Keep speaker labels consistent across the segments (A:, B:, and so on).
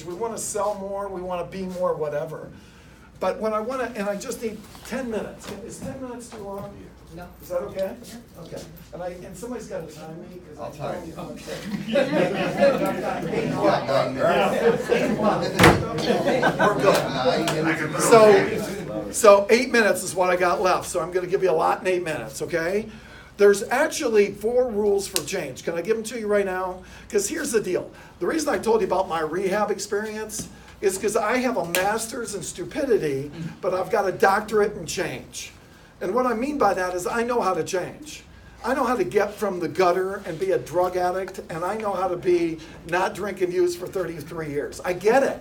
A: We want to sell more, we want to be more, whatever. But what I want to, and I just need 10 minutes. Is 10 minutes too long?
B: No.
A: Is that okay? Yeah. Okay. And somebody's got to time me.
C: I'll time you.
A: Okay. We're good. So 8 minutes is what I got left. So I'm going to give you a lot in 8 minutes, okay? There's actually 4 rules for change. Can I give them to you right now? Because here's the deal. The reason I told you about my rehab experience is because I have a master's in stupidity, but I've got a doctorate in change. And what I mean by that is I know how to change. I know how to get from the gutter and be a drug addict, and I know how to be not drink and use for 33 years. I get it.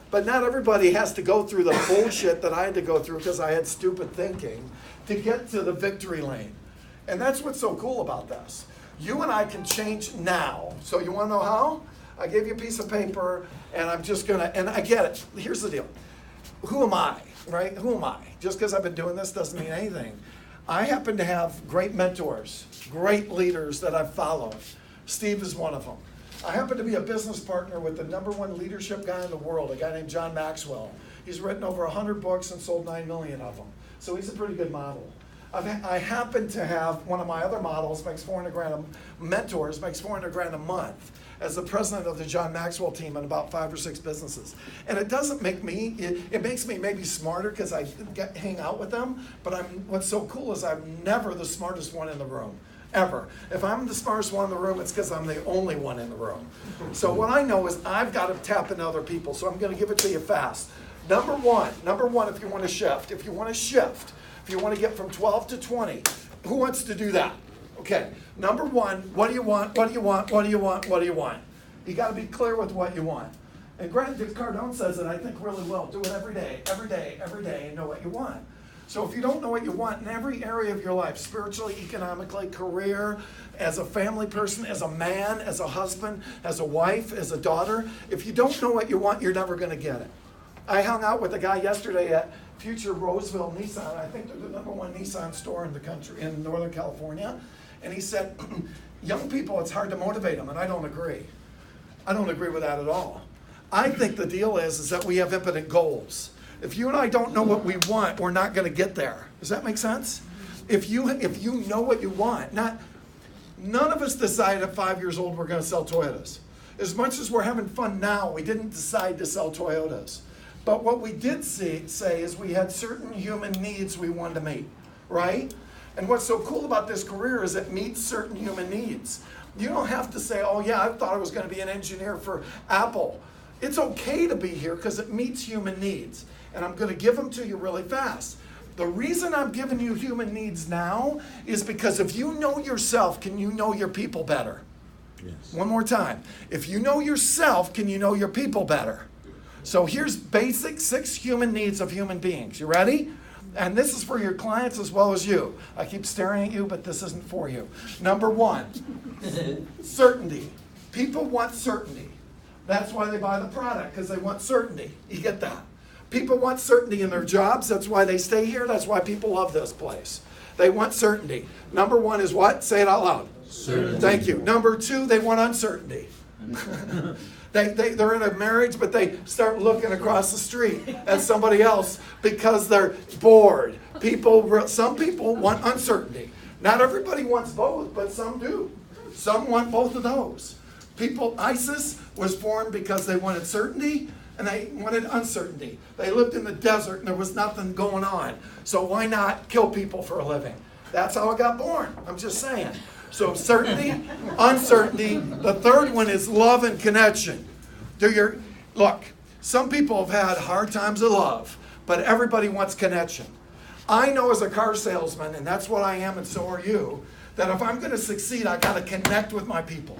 A: But not everybody has to go through the bullshit that I had to go through because I had stupid thinking to get to the victory lane. And that's what's so cool about this. You and I can change now. So you want to know how? I gave you a piece of paper, and I'm just going to, and I get it. Here's the deal. Who am I, right? Who am I? Just because I've been doing this doesn't mean anything. I happen to have great mentors, great leaders that I've followed. Steve is one of them. I happen to be a business partner with the #1 leadership guy in the world, a guy named John Maxwell. He's written over 100 books and sold 9 million of them. So he's a pretty good model. I happen to have one of my other models makes 400 grand, mentors makes 400 grand a month as the president of the John Maxwell team in about 5 or 6 businesses. And it doesn't make me, it makes me maybe smarter because I hang out with them, but what's so cool is I'm never the smartest one in the room, ever. If I'm the smartest one in the room, it's because I'm the only one in the room. So what I know is I've got to tap into other people, so I'm going to give it to you fast. Number one, if you want to shift, if you want to get from 12 to 20, who wants to do that? Okay, number one, what do you want, what do you want, what do you want, what do you want? You got to be clear with what you want. And Grant Cardone says it, I think, really well. Do it every day, every day, every day, and know what you want. So if you don't know what you want in every area of your life, spiritually, economically, career, as a family person, as a man, as a husband, as a wife, as a daughter, if you don't know what you want, you're never going to get it. I hung out with a guy yesterday at Future Roseville Nissan. I think they're the #1 Nissan store in the country, in Northern California. And he said, young people, it's hard to motivate them, and I don't agree. I don't agree with that at all. I think the deal is that we have impotent goals. If you and I don't know what we want, we're not going to get there. Does that make sense? If you know what you want, none of us decided at 5 years old we're going to sell Toyotas. As much as we're having fun now, we didn't decide to sell Toyotas. But what we did say is we had certain human needs we wanted to meet, right? And what's so cool about this career is it meets certain human needs. You don't have to say, oh yeah, I thought I was going to be an engineer for Apple. It's okay to be here because it meets human needs. And I'm going to give them to you really fast. The reason I'm giving you human needs now is because if you know yourself, can you know your people better? Yes. One more time. If you know yourself, can you know your people better? So here's basic 6 human needs of human beings. You ready? And this is for your clients as well as you. I keep staring at you, but this isn't for you. Number 1, certainty. People want certainty. That's why they buy the product, because they want certainty. You get that? People want certainty in their jobs. That's why they stay here. That's why people love this place. They want certainty. Number 1 is what? Say it out loud.
C: Certainty.
A: Thank you. Number 2, they want uncertainty. They're in a marriage, but they start looking across the street at somebody else because they're bored. Some people want uncertainty. Not everybody wants both, but some do. Some want both of those. ISIS was formed because they wanted certainty and they wanted uncertainty. They lived in the desert and there was nothing going on. So why not kill people for a living? That's how I got born. I'm just saying. So certainty, uncertainty. The third one is love and connection. Look, some people have had hard times of love, but everybody wants connection. I know as a car salesman, and that's what I am and so are you, that if I'm going to succeed, I got to connect with my people.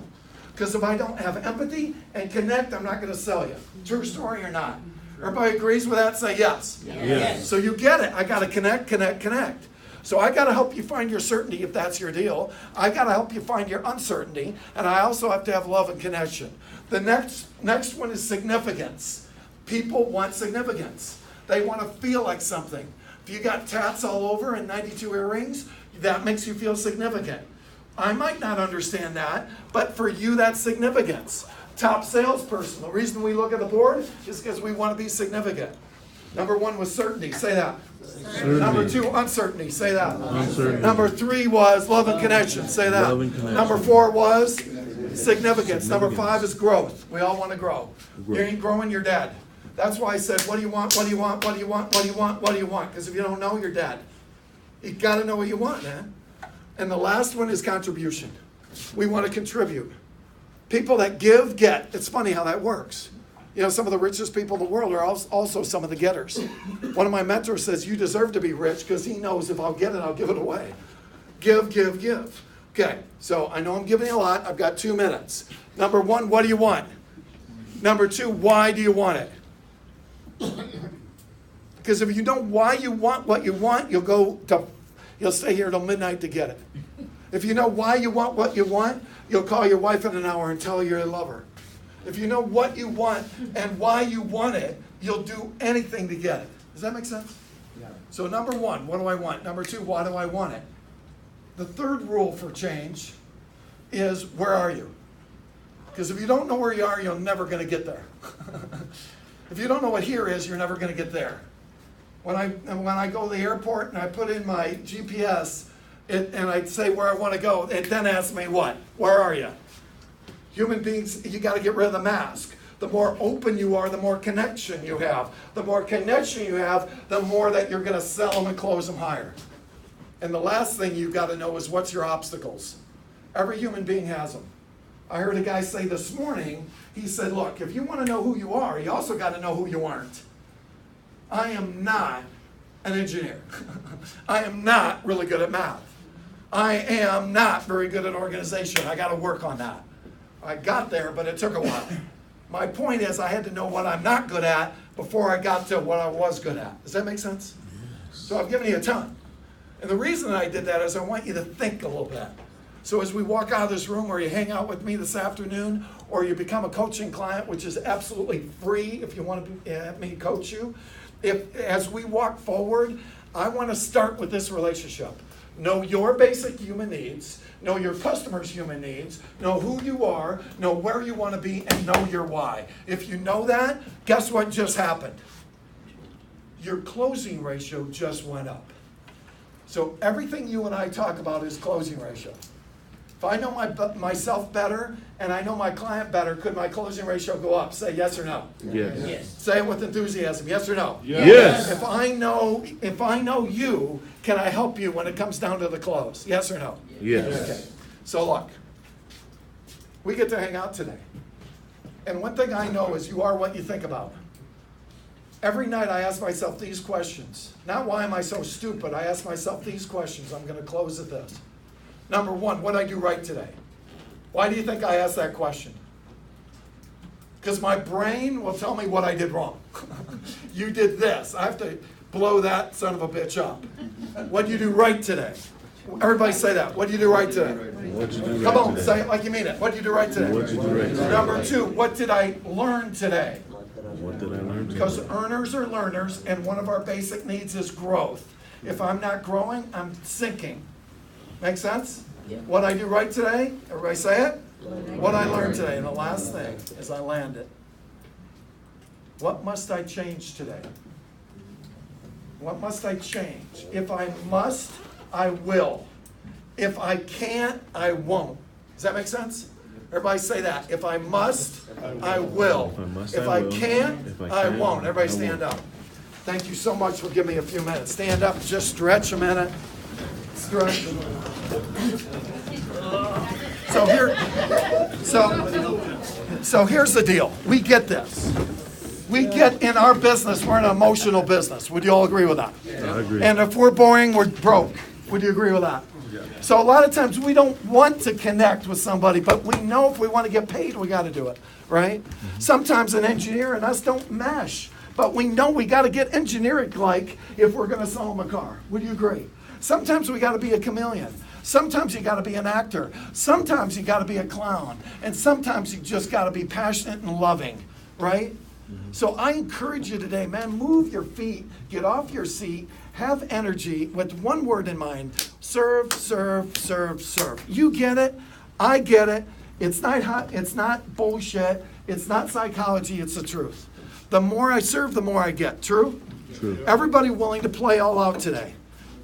A: Because if I don't have empathy and connect, I'm not going to sell you. True story or not? Everybody agrees with that? Say yes.
C: Yes.
A: So you get it. I got to connect. So I got to help you find your certainty if that's your deal. I got to help you find your uncertainty. And I also have to have love and connection. The next one is significance. People want significance. They want to feel like something. If you got tats all over and 92 earrings, that makes you feel significant. I might not understand that, but for you, that's significance. top salesperson. The reason we look at the board is because we want to be significant. Number 1 was certainty. Say that. Certainty. Number 2, uncertainty. Say that. Uncertainty. Number 3 was love and connection. Say that. Love and connection. Number 4 was significance. Number 5 is growth. We all want to grow. You ain't growing, you're dead. That's why I said, what do you want, what do you want, what do you want, what do you want, what do you want? Because if you don't know, you're dead. You got to know what you want, man. And the last one is contribution. We want to contribute. People that give, get. It's funny how that works. You know, some of the richest people in the world are also some of the getters. One of my mentors says, you deserve to be rich, because he knows if I'll get it, I'll give it away. Give, give, give. Okay, so I know I'm giving you a lot. I've got 2 minutes. Number 1, what do you want? Number 2, why do you want it? Because if you know why you want what you want, you'll stay here till midnight to get it. If you know why you want what you want, you'll call your wife in an hour and tell her you love her. If you know what you want and why you want it, you'll do anything to get it. Does that make sense? Yeah. So number 1, what do I want? Number 2, why do I want it? The third rule for change is, where are you? Because if you don't know where you are, you're never going to get there. If you don't know what here is, you're never going to get there. When I go to the airport and I put in my GPS and I say where I want to go, it then asks me what? Where are you? Human beings, you got to get rid of the mask. The more open you are, the more connection you have. The more connection you have, the more that you're going to sell them and close them higher. And the last thing you've got to know is, what's your obstacles? Every human being has them. I heard a guy say this morning, he said, look, if you want to know who you are, you also got to know who you aren't. I am not an engineer. I am not really good at math. I am not very good at organization. I got to work on that. I got there, but it took a while. My point is, I had to know what I'm not good at before I got to what I was good at. Does that make sense? So I've given you a ton. And the reason I did that is I want you to think a little bit. So as we walk out of this room, or you hang out with me this afternoon, or you become a coaching client, which is absolutely free if you want to have me coach you, as we walk forward, I want to start with this relationship. Know your basic human needs, know your customer's human needs, know who you are, know where you want to be, and know your why. If you know that, guess what just happened? Your closing ratio just went up. So everything you and I talk about is closing ratio. If I know myself better and I know my client better, could my closing ratio go up? Say yes or no.
B: Yes. Yes.
A: Say it with enthusiasm. Yes or no?
B: Yes. Yes.
A: If I know you, can I help you when it comes down to the close? Yes or no?
B: Yes.
A: Okay. So look, we get to hang out today. And one thing I know is you are what you think about. Every night I ask myself these questions. Not why am I so stupid? I ask myself these questions. I'm going to close at this. Number 1, what did I do right today? Why do you think I asked that question? Because my brain will tell me what I did wrong. You did this. I have to blow that son of a bitch up. What did you do right today? Everybody say that. What did you do right today? Come on, say it like you mean it. What did you do right today? Number 2, what did I learn today?
B: What did I learn today?
A: Because earners are learners, and one of our basic needs is growth. If I'm not growing, I'm sinking. Make sense? Yeah. What I do right today, everybody say it? What I learned today. And the last thing is I land it. What must I change today? What must I change? If I must, I will. If I can't, I won't. Does that make sense? Everybody say that. If I must, I will. If I can't, I won't. Everybody stand up. Thank you so much for giving me a few minutes. Stand up, just stretch a minute. Stretch. So here's the deal. We get this. We get in our business, we're an emotional business. Would you all agree with that?
B: I agree.
A: And if we're boring, we're broke. Would you agree with that? Yeah. So a lot of times we don't want to connect with somebody, but we know if we want to get paid, we got to do it, right? Mm-hmm. Sometimes an engineer and us don't mesh, but we know we got to get engineering-like if we're going to sell them a car. Would you agree? Sometimes we got to be a chameleon. Sometimes you got to be an actor. Sometimes you got to be a clown. And sometimes you just got to be passionate and loving, right? Mm-hmm. So I encourage you today, man, move your feet, get off your seat, have energy with one word in mind: serve, serve, serve, serve. You get it, I get it, It's not bullshit. It's not psychology. It's the truth. The more I serve, the more I get. True?
B: True.
A: Everybody willing to play all out today.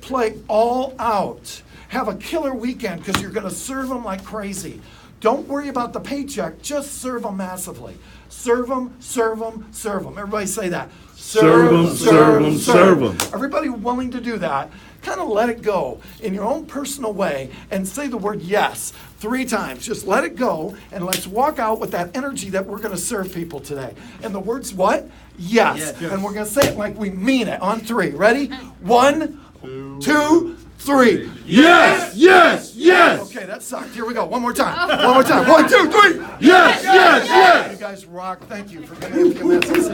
A: Play all out. Have a killer weekend because you're going to serve them like crazy. Don't worry about the paycheck. Just serve them massively. Serve them, serve them, serve them. Everybody say that.
B: Serve 'em, serve 'em, serve 'em.
A: Everybody willing to do that, kind of let it go in your own personal way and say the word yes 3 times. Just let it go and let's walk out with that energy that we're going to serve people today. And the word's what? Yes. And we're going to say it like we mean it on 3. Ready? 1, 2, 3.
B: Yes, yes, yes.
A: Okay, that sucked. Here we go. One more time. One more time. 1, 2, 3.
B: Yes, yes, yes.
A: You guys rock. Thank you for giving me a few minutes.